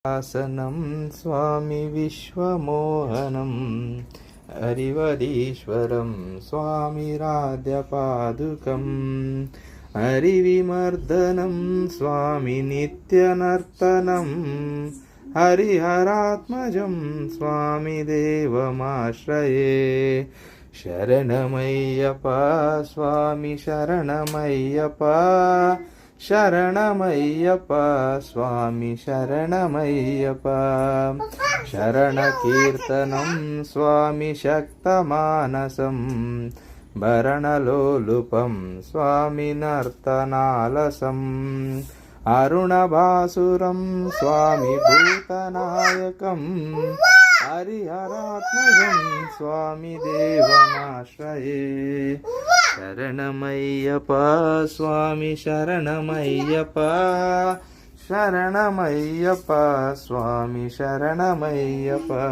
आसनं स्वामी विश्वमोहनं हरिवरीश्वरं स्वामिराद्यपादुकं हरिविमर्दनं स्वामी नित्यनर्तनं हरिहरात्मजं स्वामी देवमाश्रये शरणमय्यप्पा स्वामी शरणमय्यप्पा शरणमय्यप्पा स्वामी शरणमय्यप्पा शरणकीर्तनं स्वामी शक्तमानसं भरणलोलुपं स्वामी नर्तनालसम् अरुणभासुरं स्वामी भूतनायकं हरिहरात्मजं स्वामी देवमाश्रये शरणमय्यप्पा स्वामी शरणमय्यप्पा शरणमय्यप्पा स्वामी शरणमय्यप्पा